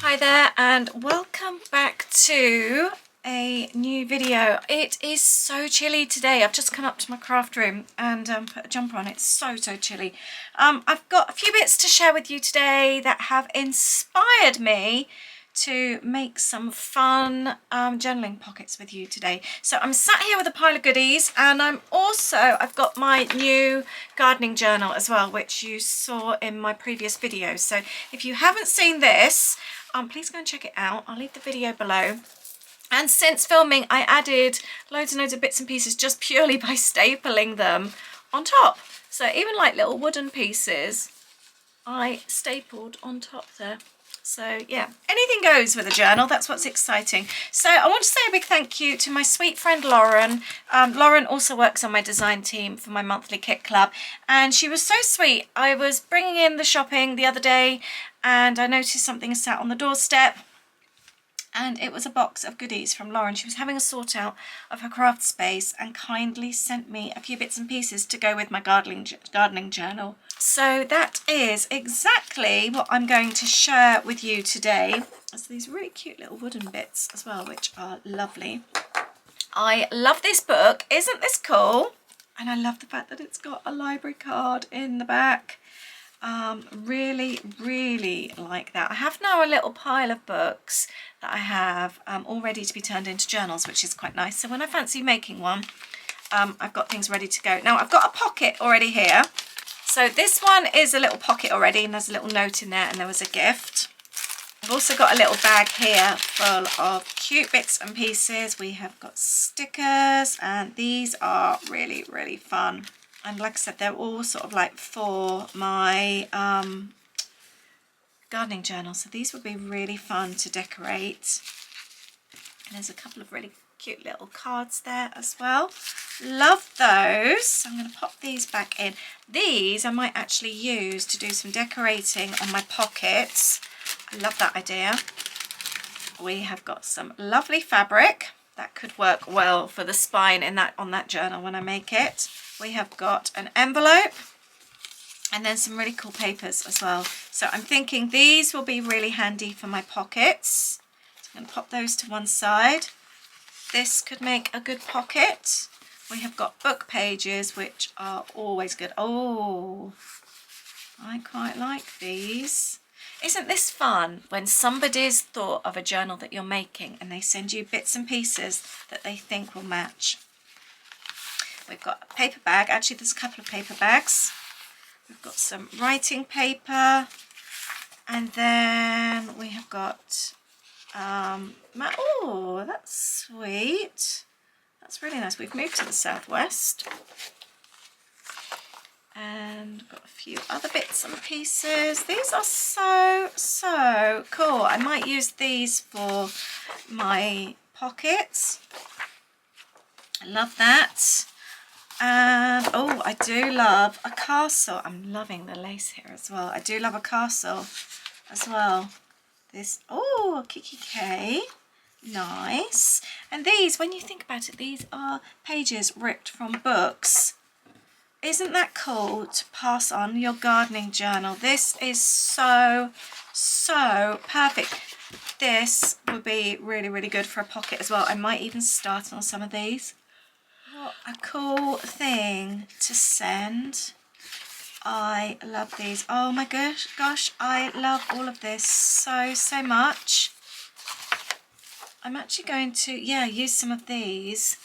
Hi there and welcome back to a new video. It is so chilly today. I've just come up to my craft room and put a jumper on. It's so chilly. I've got a few bits to share with you today that have inspired me to make some fun journaling pockets with you today. So I'm sat here with a pile of goodies, and I've got my new gardening journal as well, which you saw in my previous video. So if you haven't seen this, please go and check it out. I'll leave the video below. And since filming, I added loads and loads of bits and pieces just purely by stapling them on top. So even like little wooden pieces, I stapled on top there. So yeah, anything goes with a journal. That's what's exciting. So I want to say a big thank you to my sweet friend Lauren. Lauren also works on my design team for my monthly kit club, and she was so sweet. I was bringing in the shopping the other day and I noticed something sat on the doorstep, and it was a box of goodies from Lauren. She was having a sort out of her craft space and kindly sent me a few bits and pieces to go with my gardening journal. So that is exactly what I'm going to share with you today. There's these really cute little wooden bits as well, which are lovely. I love this book. Isn't this cool? And I love the fact that it's got a library card in the back. Really like that. I have now a little pile of books that I have all ready to be turned into journals, which is quite nice. So when I fancy making one, I've got things ready to go. Now I've got a pocket already here. So this one is a little pocket already, and there's a little note in there, and there was a gift. I've also got a little bag here full of cute bits and pieces. We have got stickers, and these are really fun. And like I said, they're all sort of like for my gardening journal. So these would be really fun to decorate. And there's a couple of really cute little cards there as well. Love those. So I'm going to pop these back in. These I might actually use to do some decorating on my pockets. I love that idea. We have got some lovely fabric that could work well for the spine on that journal when I make it. We have got an envelope and then some really cool papers as well. So I'm thinking these will be really handy for my pockets. So I'm going to pop those to one side. This could make a good pocket. We have got book pages, which are always good. Oh, I quite like these. Isn't this fun when somebody's thought of a journal that you're making and they send you bits and pieces that they think will match? We've got a paper bag. Actually, there's a couple of paper bags. We've got some writing paper, and then we have got oh, that's sweet. That's really nice. We've moved to the southwest, and got a few other bits and pieces. These are so cool. I might use these for my pockets. I love that. And oh, I do love a castle. I'm loving the lace here as well. I do love a castle as well. This, oh, Kiki K. Nice. And these, when you think about it, these are pages ripped from books. Isn't that cool to pass on your gardening journal? This is so perfect. This would be really good for a pocket as well. I might even start on some of these. What a cool thing to send. I love these. Oh my gosh, I love all of this so much. I'm actually going to, use some of these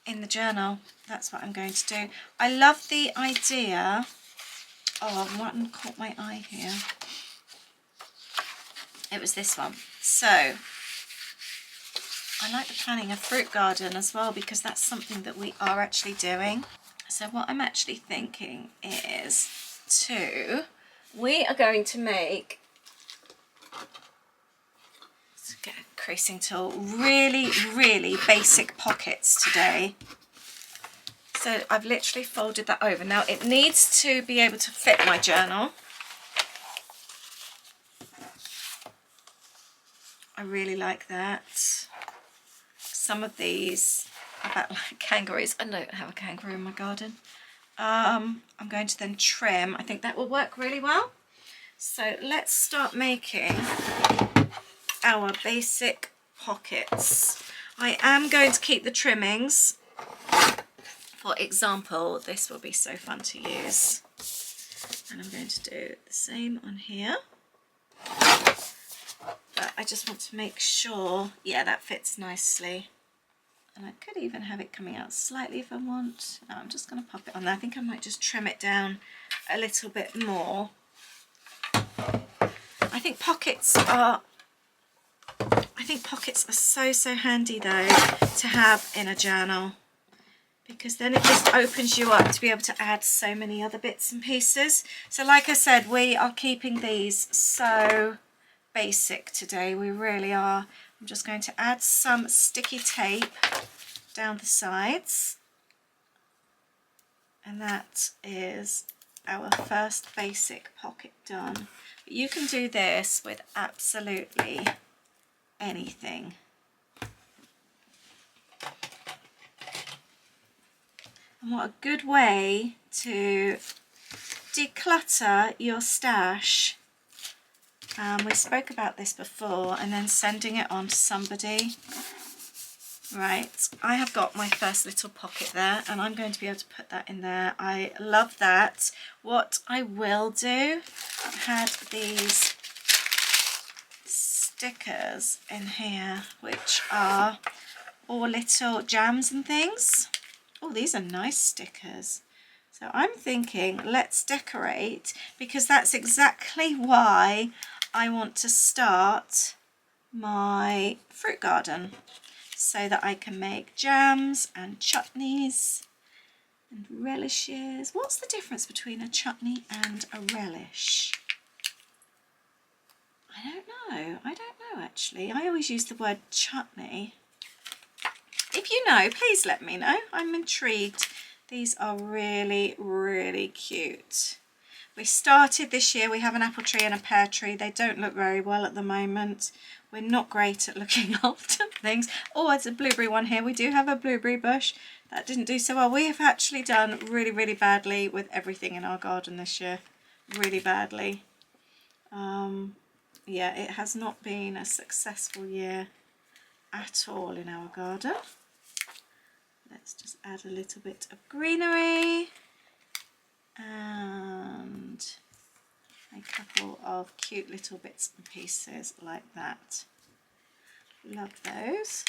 in the journal. That's what I'm going to do. I love the idea. Oh, one caught my eye here. It was this one. So I like the planning a fruit garden as well, because that's something that we are actually doing. So what I'm actually thinking is we are going to make, let's get a creasing tool, really basic pockets today. So I've literally folded that over. Now it needs to be able to fit my journal. I really like that. Some of these are about like kangaroos. I don't have a kangaroo in my garden. I'm going to then trim. I think that will work really well. So let's start making our basic pockets. I am going to keep the trimmings. For example, this will be so fun to use. And I'm going to do the same on here. But I just want to make sure, yeah, that fits nicely. And I could even have it coming out slightly if I want. No, I'm just going to pop it on there. I think I might just trim it down a little bit more. I think pockets are so handy though to have in a journal, because then it just opens you up to be able to add so many other bits and pieces. So like I said, we are keeping these so basic today, we really are. I'm just going to add some sticky tape down the sides, and that is our first basic pocket done. But you can do this with absolutely anything. And what a good way to declutter your stash. We spoke about this before, and then sending it on to somebody. Right, I have got my first little pocket there, and I'm going to be able to put that in there. I love that. What I will do, I had these stickers in here, which are all little jams and things. Oh, these are nice stickers. So I'm thinking, let's decorate, because that's exactly why I want to start my fruit garden, so that I can make jams and chutneys and relishes. What's the difference between a chutney and a relish? I don't know actually. I always use the word chutney. If you know, please let me know. I'm intrigued. These are really, really cute. We started this year, we have an apple tree and a pear tree. They don't look very well at the moment. We're not great at looking after things. Oh, there's a blueberry one here. We do have a blueberry bush. That didn't do so well. We have actually done really, really badly with everything in our garden this year. Really badly. Yeah, it has not been a successful year at all in our garden. Let's just add a little bit of greenery and a couple of cute little bits and pieces like that. Love those.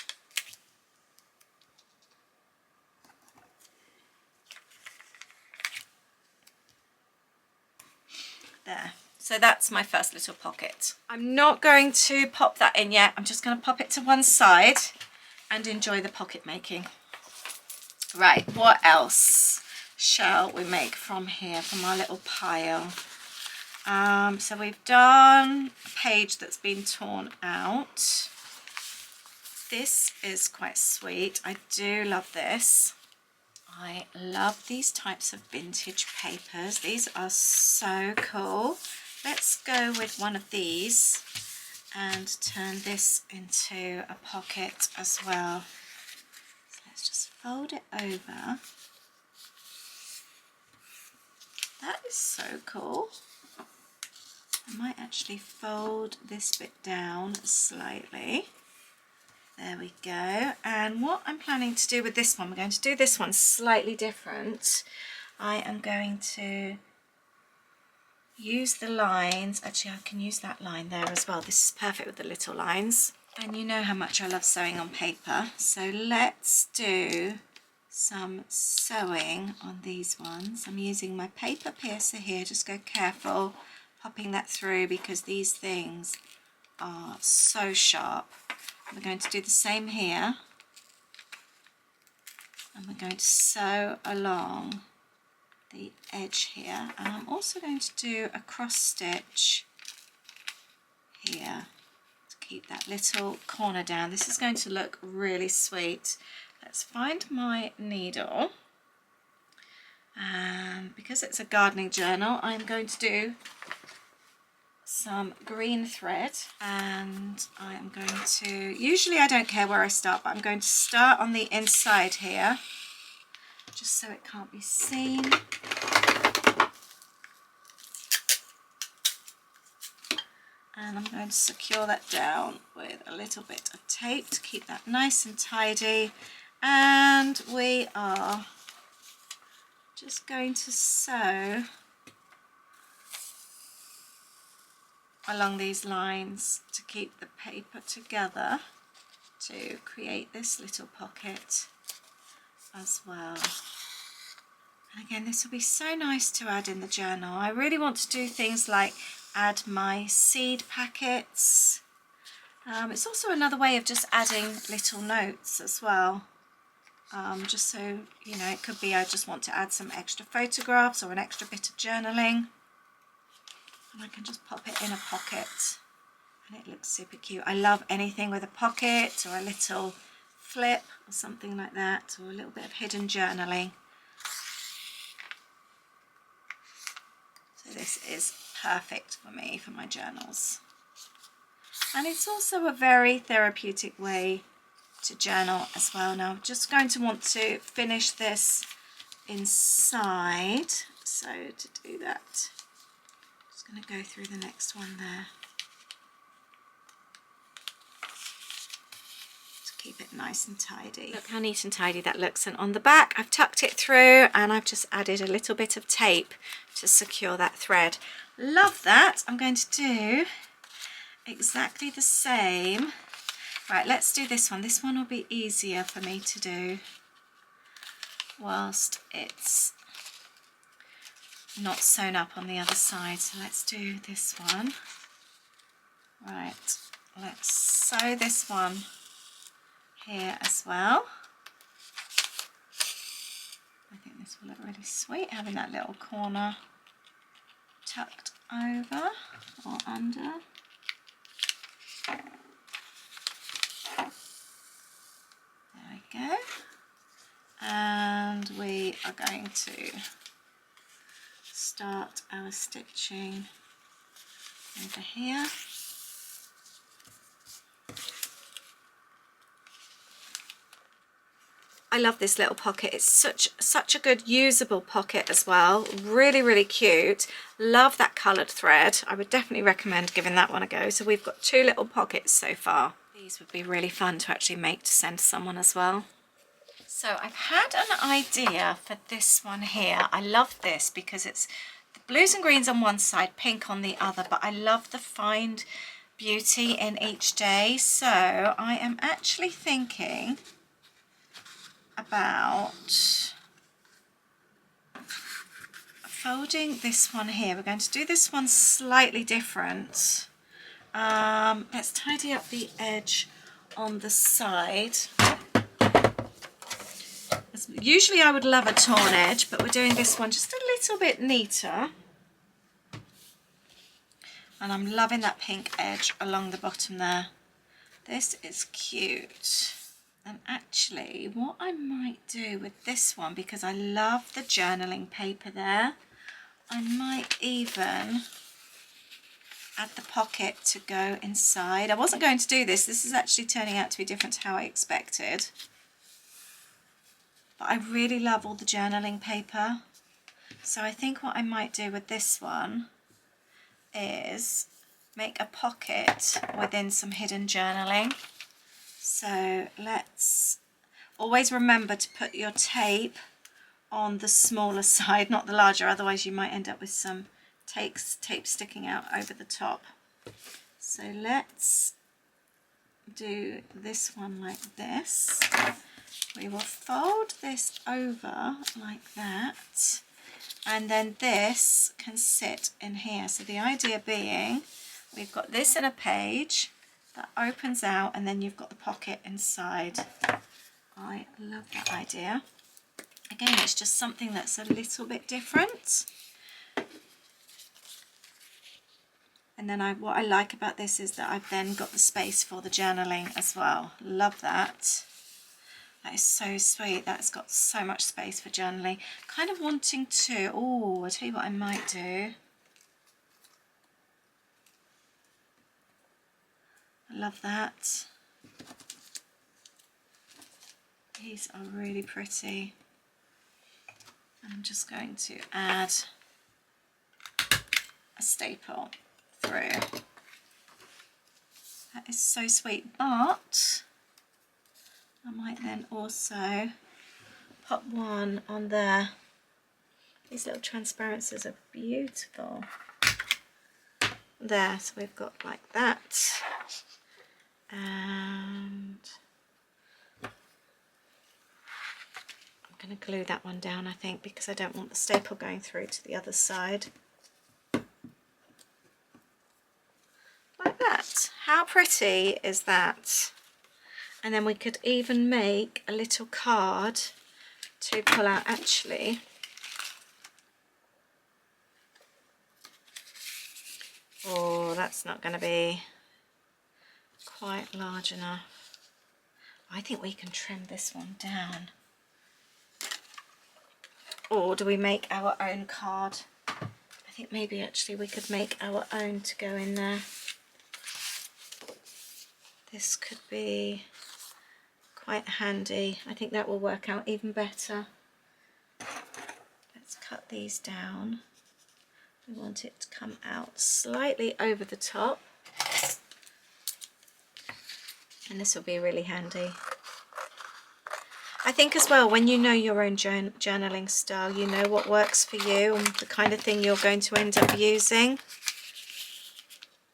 There. So that's my first little pocket. I'm not going to pop that in yet. I'm just going to pop it to one side and enjoy the pocket making. Right, what else shall we make from here, from our little pile? So we've done a page that's been torn out. This is quite sweet. I do love this. I love these types of vintage papers. These are so cool. Let's go with one of these and turn this into a pocket as well. So let's just fold it over. That is so cool. I might actually fold this bit down slightly. There we go. And what I'm planning to do with this one, we're going to do this one slightly different. I am going to use the lines. Actually, I can use that line there as well. This is perfect with the little lines. And you know how much I love sewing on paper. So let's do some sewing on these ones. I'm using my paper piercer here. Just go careful popping that through, because these things are so sharp. We're going to do the same here, and we're going to sew along the edge here, and I'm also going to do a cross stitch here to keep that little corner down. This is going to look really sweet. Let's find my needle, and because it's a gardening journal, I'm going to do some green thread, and I am going to, usually I don't care where I start, but I'm going to start on the inside here just so it can't be seen. And I'm going to secure that down with a little bit of tape to keep that nice and tidy. And we are just going to sew along these lines to keep the paper together to create this little pocket as well. And again, this will be so nice to add in the journal. I really want to do things like add my seed packets. It's also another way of just adding little notes as well. Just so, you know, it could be I just want to add some extra photographs or an extra bit of journaling. And I can just pop it in a pocket and it looks super cute. I love anything with a pocket or a little flip or something like that, or a little bit of hidden journaling. So this is perfect for me for my journals. And it's also a very therapeutic way to journal as well. Now I'm just going to want to finish this inside. So to do that, going to go through the next one there to keep it nice and tidy. Look how neat and tidy that looks, and on the back I've tucked it through and I've just added a little bit of tape to secure that thread. Love that. I'm going to do exactly the same. Right, let's do this one. This one will be easier for me to do whilst it's not sewn up on the other side. So let's do this one. Right, let's sew this one here as well. I think this will look really sweet, having that little corner tucked over or under. There we go. And we are going to start our stitching over here. I love this little pocket. It's such a good usable pocket as well. Really cute. Love that coloured thread. I would definitely recommend giving that one a go. So we've got 2 little pockets so far. These would be really fun to actually make to send to someone as well. So I've had an idea for this one here. I love this because it's the blues and greens on one side, pink on the other, but I love the find beauty in each day. So I am actually thinking about folding this one here. We're going to do this one slightly different. Let's tidy up the edge on the side. Usually I would love a torn edge, but we're doing this one just a little bit neater. And I'm loving that pink edge along the bottom there. This is cute. And actually what I might do with this one, because I love the journaling paper there, I might even add the pocket to go inside. I wasn't going to do this. This is actually turning out to be different to how I expected. But I really love all the journaling paper. So I think what I might do with this one is make a pocket within some hidden journaling. So let's always remember to put your tape on the smaller side, not the larger, otherwise you might end up with some tape sticking out over the top. So let's do this one like this. We will fold this over like that, and then this can sit in here. So the idea being we've got this in a page that opens out and then you've got the pocket inside. I love that idea. Again, it's just something that's a little bit different. And then what I like about this is that I've then got the space for the journaling as well. Love that. That is so sweet. That's got so much space for journaling. Kind of wanting to, oh, I'll tell you what I might do. I love that. These are really pretty. I'm just going to add a staple through. That is so sweet, but I might then also pop one on there. These little transparencies are beautiful. There, so we've got like that. And I'm going to glue that one down, I think, because I don't want the staple going through to the other side. Like that. How pretty is that? And then we could even make a little card to pull out. Actually, oh, that's not going to be quite large enough. I think we can trim this one down. Or do we make our own card? I think maybe actually we could make our own to go in there. This could be quite handy. I think that will work out even better. Let's cut these down. We want it to come out slightly over the top. And this will be really handy. I think as well, when you know your own journaling style, you know what works for you and the kind of thing you're going to end up using.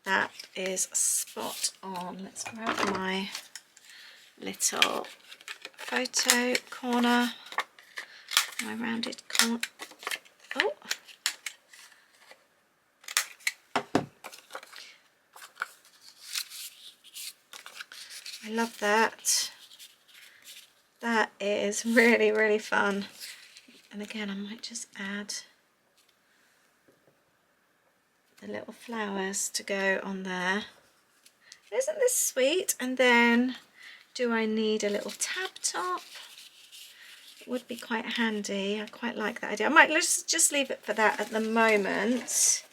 That is spot on. Let's grab my little photo corner, my rounded corner. Oh, I love that. That is really, really fun. And again, I might just add the little flowers to go on there. Isn't this sweet? And then, do I need a little tab top? It would be quite handy. I quite like that idea. I might just leave it for that at the moment.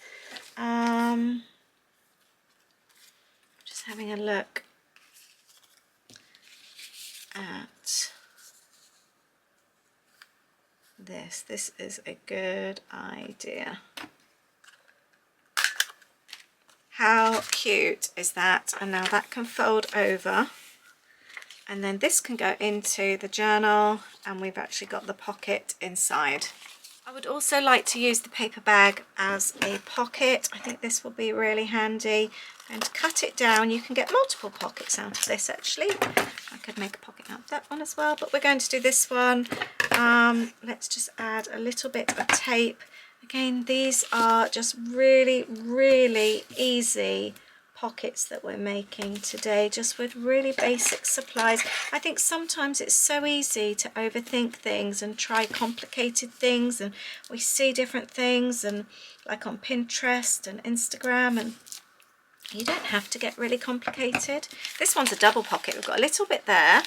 Just having a look at this. This is a good idea. How cute is that? And now that can fold over, and then this can go into the journal, and we've actually got the pocket inside. I would also like to use the paper bag as a pocket. I think this will be really handy. And to cut it down, you can get multiple pockets out of this actually. I could make a pocket out of that one as well, but we're going to do this one. Let's just add a little bit of tape. Again, these are just really, really easy pockets that we're making today, just with really basic supplies. I think sometimes it's so easy to overthink things and try complicated things, and we see different things, and like on Pinterest and Instagram, and you don't have to get really complicated. This one's a double pocket. We've got a little bit there,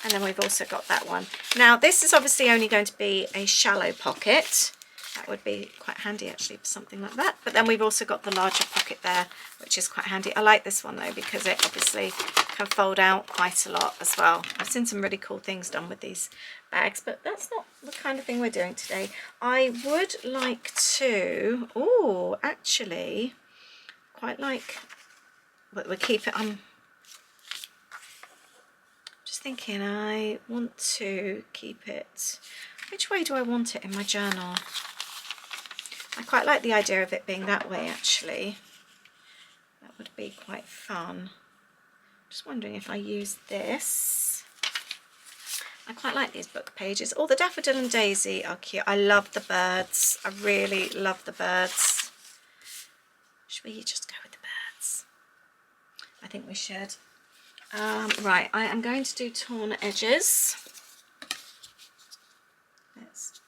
and then we've also got that one. Now this is obviously only going to be a shallow pocket. That would be quite handy actually for something like that. But then we've also got the larger pocket there, which is quite handy. I like this one though, because it obviously can fold out quite a lot as well. I've seen some really cool things done with these bags, but that's not the kind of thing we're doing today. I would like to, oh, actually, quite like, but we'll keep it, I'm just thinking I want to keep it, which way do I want it in my journal? I quite like the idea of it being that way actually. That would be quite fun. Just wondering if I use this. I quite like these book pages. Oh, the daffodil and daisy are cute. I love the birds. I really love the birds. Should we just go with the birds? I think we should. Right, I am going to do torn edges. Let's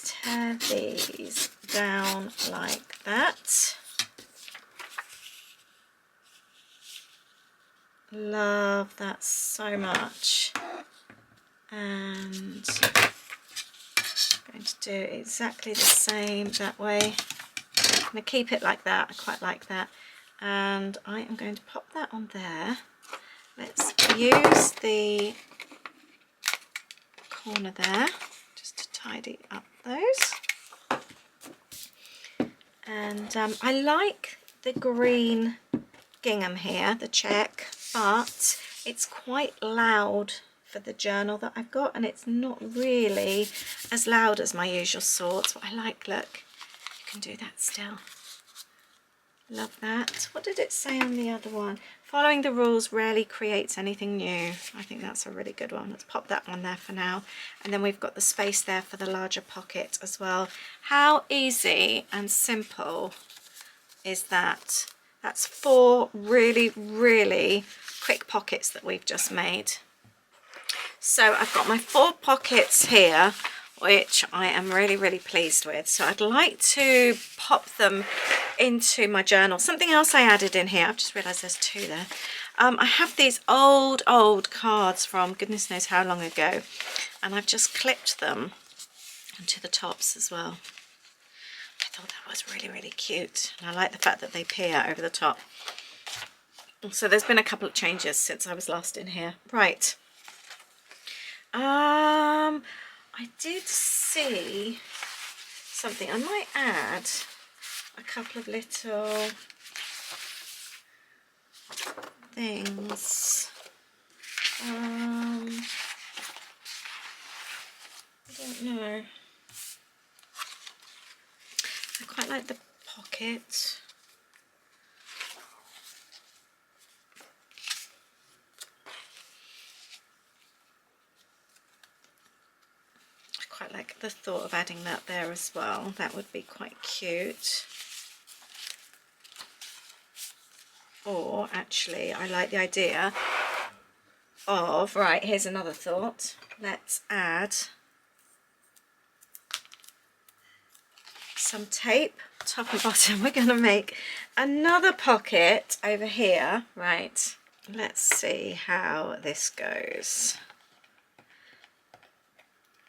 tear these down like that. Love that so much. And I'm going to do exactly the same that way. I'm going to keep it like that. I quite like that. And I am going to pop that on there. Let's use the corner there just to tidy up those. And I like the green gingham here, the check, but it's quite loud for the journal that I've got, and it's not really as loud as my usual sorts. But I like, look, you can do that still. Love that. What did it say on the other one? Following the rules rarely creates anything new. I think that's a really good one. Let's pop that one there for now. And then we've got the space there for the larger pocket as well. How easy and simple is that? That's 4 really, really quick pockets that we've just made. So I've got my 4 pockets here, which I am really, really pleased with. So I'd like to pop them into my journal. Something else I added in here, I've just realised there's 2 there. I have these old cards from goodness knows how long ago, and I've just clipped them onto the tops as well. I thought that was really, really cute, and I like the fact that they peer over the top. So there's been a couple of changes since I was last in here. Right. I did see something. I might add a couple of little things. I don't know. I quite like the pocket. Quite like the thought of adding that there as well. That would be quite cute. Or actually, I like the idea of, right, here's another thought. Let's add some tape, top and bottom. We're going to make another pocket over here. Right, let's see how this goes.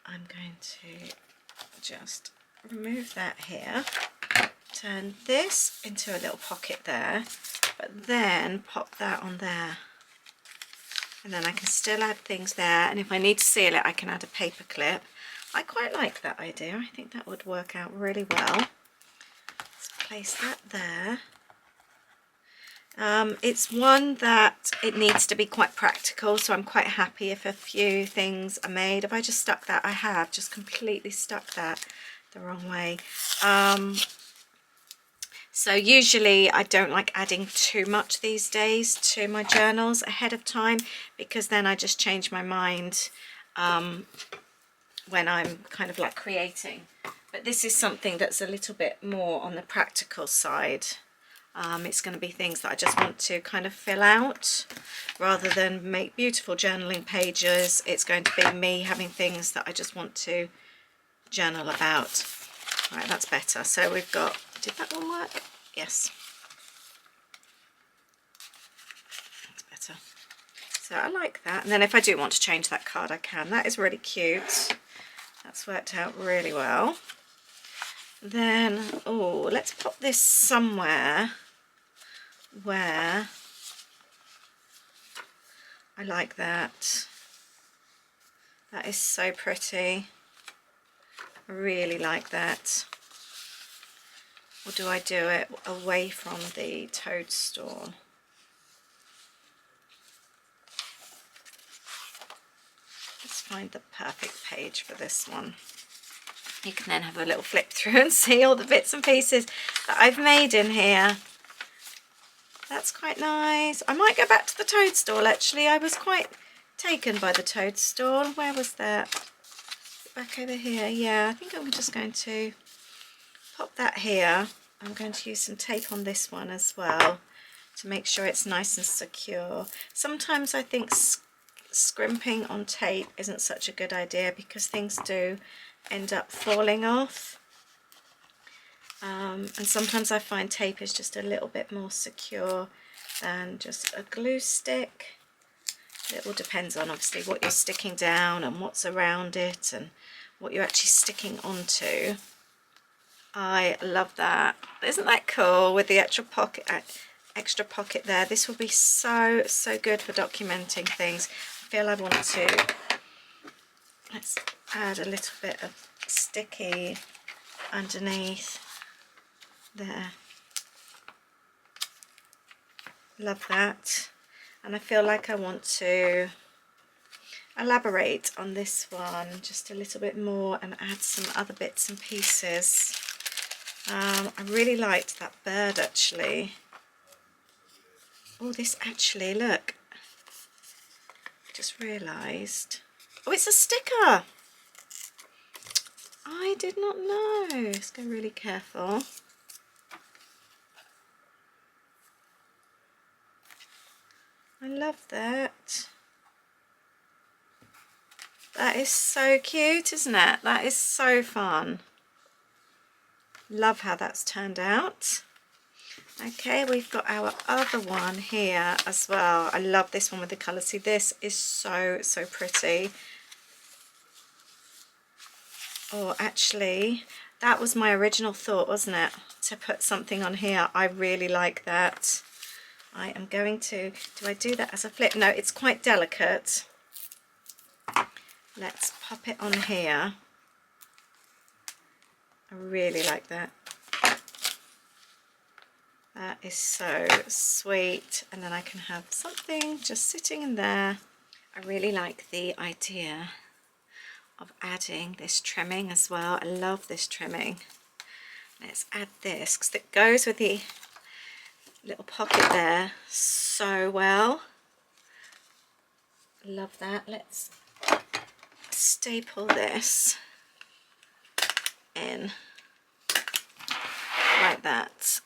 I'm going to just remove that here, turn this into a little pocket there, but then pop that on there. And then I can still add things there, and if I need to seal it, I can add a paper clip. I quite like that idea. I think that would work out really well. Let's place that there. It's one that it needs to be quite practical, so I'm quite happy if a few things are made. If I just stuck that, I have just completely stuck that the wrong way. So usually I don't like adding too much these days to my journals ahead of time, because then I just change my mind when I'm kind of like creating. But this is something that's a little bit more on the practical side. It's going to be things that I just want to kind of fill out rather than make beautiful journaling pages. It's going to be me having things that I just want to journal about. Right, that's better. So we've got, did that one work? Yes. That's better. So I like that. And then if I do want to change that card, I can. That is really cute. That's worked out really well. Then, oh, let's pop this somewhere where I like that. That is so pretty. I really like that. Or do I do it away from the toadstool? Let's find the perfect page for this one. You can then have a little flip through and see all the bits and pieces that I've made in here. That's quite nice. I might go back to the toadstool actually. I was quite taken by the toadstool. Where was that? Back over here. Yeah, I think I'm just going to pop that here. I'm going to use some tape on this one as well to make sure it's nice and secure. Sometimes I think scrimping on tape isn't such a good idea because things do end up falling off. And sometimes I find tape is just a little bit more secure than just a glue stick. It all depends on obviously what you're sticking down and what's around it and what you're actually sticking onto. I love that. Isn't that cool with the extra pocket there? This will be so good for documenting things. I feel I want to, let's add a little bit of sticky underneath there. Love that. And I feel like I want to elaborate on this one just a little bit more and add some other bits and pieces. I really liked that bird actually. Oh, this actually, look, just realised. Oh, it's a sticker. I did not know. Let's go really careful. I love that. That is so cute, isn't it? That is so fun. Love how that's turned out. Okay, we've got our other one here as well. I love this one with the colours. See, this is so pretty. Oh, actually, that was my original thought, wasn't it? To put something on here. I really like that. I am going to, do I do that as a flip? No, it's quite delicate. Let's pop it on here. I really like that. That is so sweet. And then I can have something just sitting in there. I really like the idea of adding this trimming as well. I love this trimming. Let's add this because it goes with the little pocket there so well. Love that. Let's staple this in like that.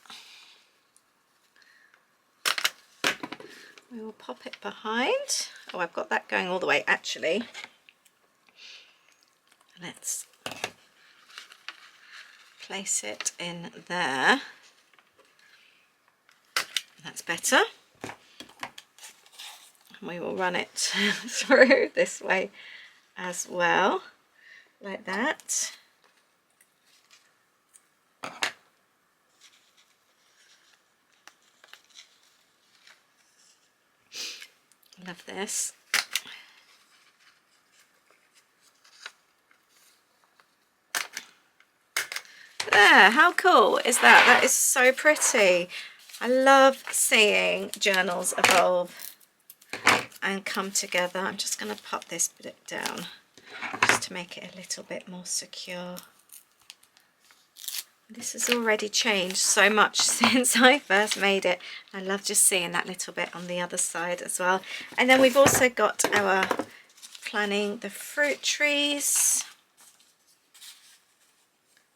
We will pop it behind. Oh, I've got that going all the way actually. Let's place it in there. That's better. And we will run it through this way as well, like that. Love this. There, how cool is that? That is so pretty. I love seeing journals evolve and come together. I'm just going to pop this bit down just to make it a little bit more secure. This has already changed so much since I first made it. I love just seeing that little bit on the other side as well. And then we've also got our planning the fruit trees.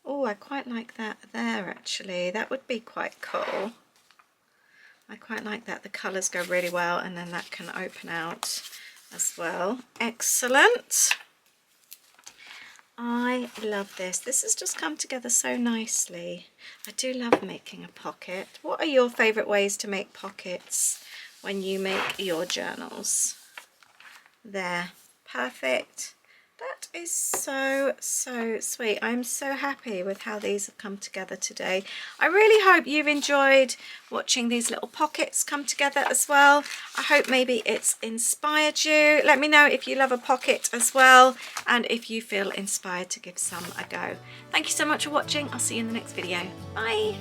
Oh, I quite like that there actually. That would be quite cool. I quite like that. The colours go really well and then that can open out as well. Excellent. I love this. This has just come together so nicely. I do love making a pocket. What are your favourite ways to make pockets when you make your journals? There, perfect. That is so sweet. I'm so happy with how these have come together today. I really hope you've enjoyed watching these little pockets come together as well. I hope maybe it's inspired you. Let me know if you love a pocket as well and if you feel inspired to give some a go. Thank you so much for watching. I'll see you in the next video. Bye.